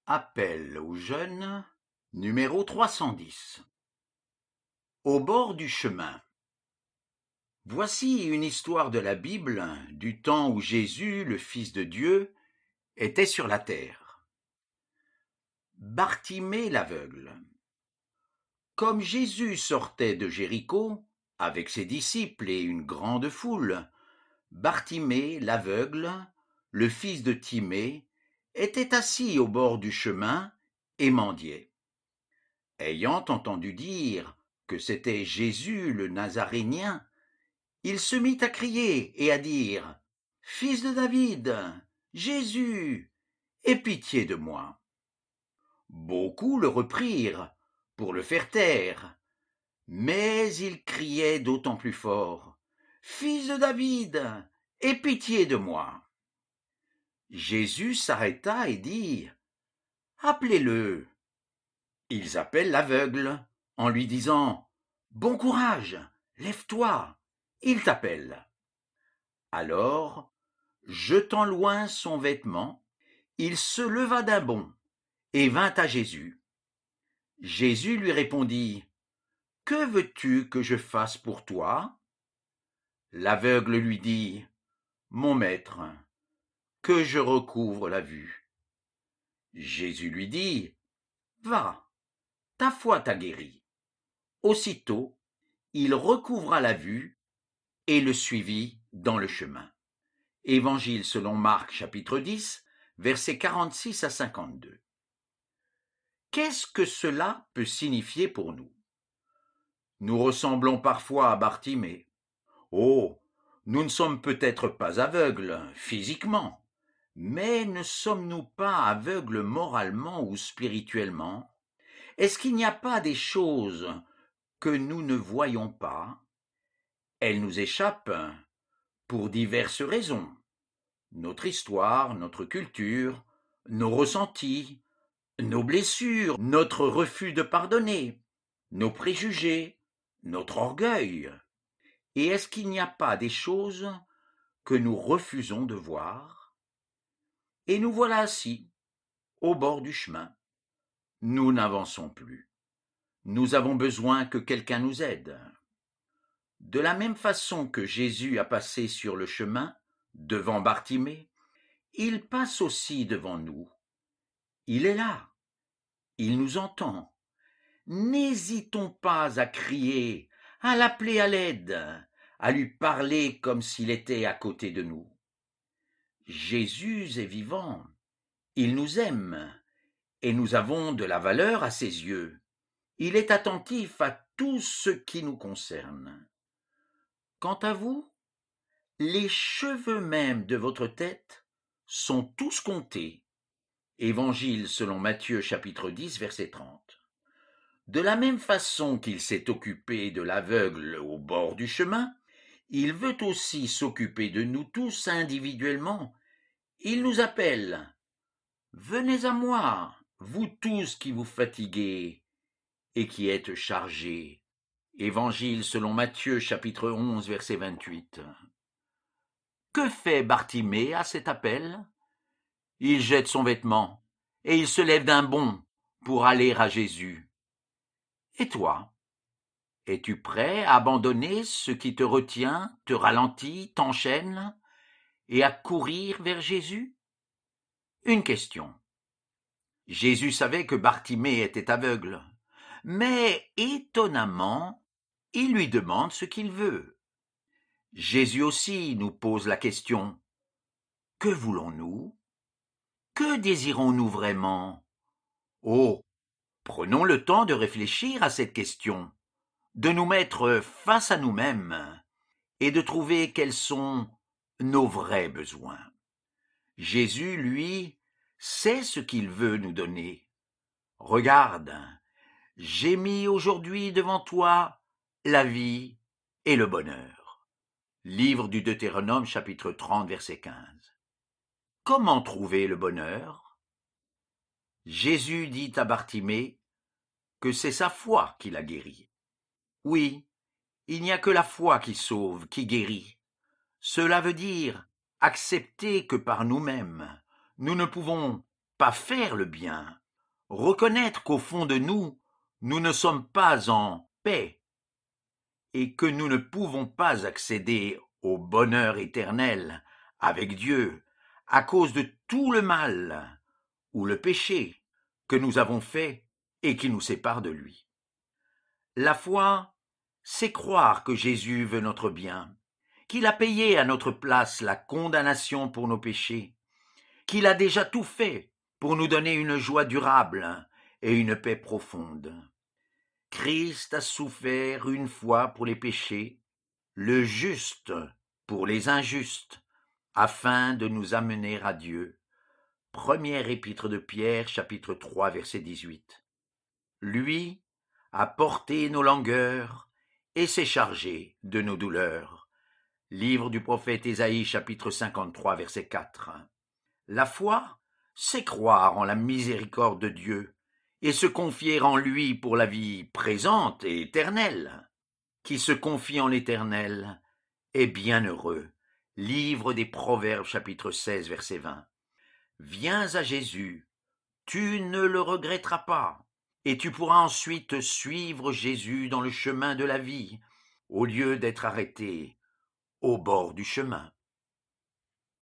Appel aux jeunes, numéro 310. Au bord du chemin. Voici une histoire de la Bible du temps où Jésus, le Fils de Dieu, était sur la terre. Bartimée l'aveugle. Comme Jésus sortait de Jéricho, avec ses disciples et une grande foule, Bartimée l'aveugle, le fils de Timée, était assis au bord du chemin et mendiait. Ayant entendu dire que c'était Jésus le Nazarénien, il se mit à crier et à dire « Fils de David, Jésus, aie pitié de moi !» Beaucoup le reprirent pour le faire taire, mais il criait d'autant plus fort « Fils de David, aie pitié de moi !» Jésus s'arrêta et dit « Appelez-le !» Ils appellent l'aveugle en lui disant « Bon courage, lève-toi, il t'appelle. » Alors, jetant loin son vêtement, il se leva d'un bond et vint à Jésus. Jésus lui répondit « Que veux-tu que je fasse pour toi ?» L'aveugle lui dit « Mon maître, que je recouvre la vue. » Jésus lui dit « Va, ta foi t'a guéri. » Aussitôt, il recouvra la vue et le suivit dans le chemin. Évangile selon Marc, chapitre 10, versets 46 à 52. Qu'est-ce que cela peut signifier pour nous? Nous ressemblons parfois à Bartimée. Oh, nous ne sommes peut-être pas aveugles physiquement, mais ne sommes-nous pas aveugles moralement ou spirituellement? Est-ce qu'il n'y a pas des choses que nous ne voyons pas? Elles nous échappent pour diverses raisons. Notre histoire, notre culture, nos ressentis, nos blessures, notre refus de pardonner, nos préjugés, notre orgueil. Et est-ce qu'il n'y a pas des choses que nous refusons de voir? Et nous voilà assis, au bord du chemin. Nous n'avançons plus. Nous avons besoin que quelqu'un nous aide. De la même façon que Jésus a passé sur le chemin, devant Bartimée, il passe aussi devant nous. Il est là. Il nous entend. N'hésitons pas à crier, à l'appeler à l'aide, à lui parler comme s'il était à côté de nous. Jésus est vivant. Il nous aime et nous avons de la valeur à ses yeux. Il est attentif à tout ce qui nous concerne. Quant à vous, les cheveux même de votre tête sont tous comptés. Évangile selon Matthieu chapitre 10 verset 30. De la même façon qu'il s'est occupé de l'aveugle au bord du chemin, il veut aussi s'occuper de nous tous individuellement. Il nous appelle. Venez à moi, vous tous qui vous fatiguez et qui êtes chargés. Évangile selon Matthieu chapitre 11 verset 28. Que fait Bartimée à cet appel? Il jette son vêtement et il se lève d'un bond pour aller à Jésus. Et toi, es-tu prêt à abandonner ce qui te retient, te ralentit, t'enchaîne, et à courir vers Jésus? Une question. Jésus savait que Bartimée était aveugle, mais étonnamment, il lui demande ce qu'il veut. Jésus aussi nous pose la question. Que voulons-nous? Que désirons-nous vraiment? Oh, prenons le temps de réfléchir à cette question, de nous mettre face à nous-mêmes et de trouver quels sont nos vrais besoins. Jésus, lui, sait ce qu'il veut nous donner. Regarde, j'ai mis aujourd'hui devant toi la vie et le bonheur. Livre du Deutéronome, chapitre 30, verset 15. Comment trouver le bonheur? Jésus dit à Bartimée que c'est sa foi qui l'a guéri. Oui, il n'y a que la foi qui sauve, qui guérit. Cela veut dire accepter que par nous-mêmes, nous ne pouvons pas faire le bien, reconnaître qu'au fond de nous, nous ne sommes pas en paix et que nous ne pouvons pas accéder au bonheur éternel avec Dieu à cause de tout le mal ou le péché que nous avons fait et qui nous sépare de lui. La foi, c'est croire que Jésus veut notre bien, qu'il a payé à notre place la condamnation pour nos péchés, qu'il a déjà tout fait pour nous donner une joie durable et une paix profonde. Christ a souffert une fois pour les péchés, le juste pour les injustes, afin de nous amener à Dieu. Première épître de Pierre, chapitre 3, verset 18. Lui a porté nos langueurs et s'est chargé de nos douleurs. Livre du prophète Ésaïe, chapitre 53, verset 4. La foi, c'est croire en la miséricorde de Dieu et se confier en lui pour la vie présente et éternelle. Qui se confie en l'Éternel est bienheureux. Livre des Proverbes, chapitre 16, verset 20. Viens à Jésus, tu ne le regretteras pas, et tu pourras ensuite suivre Jésus dans le chemin de la vie, au lieu d'être arrêté au bord du chemin.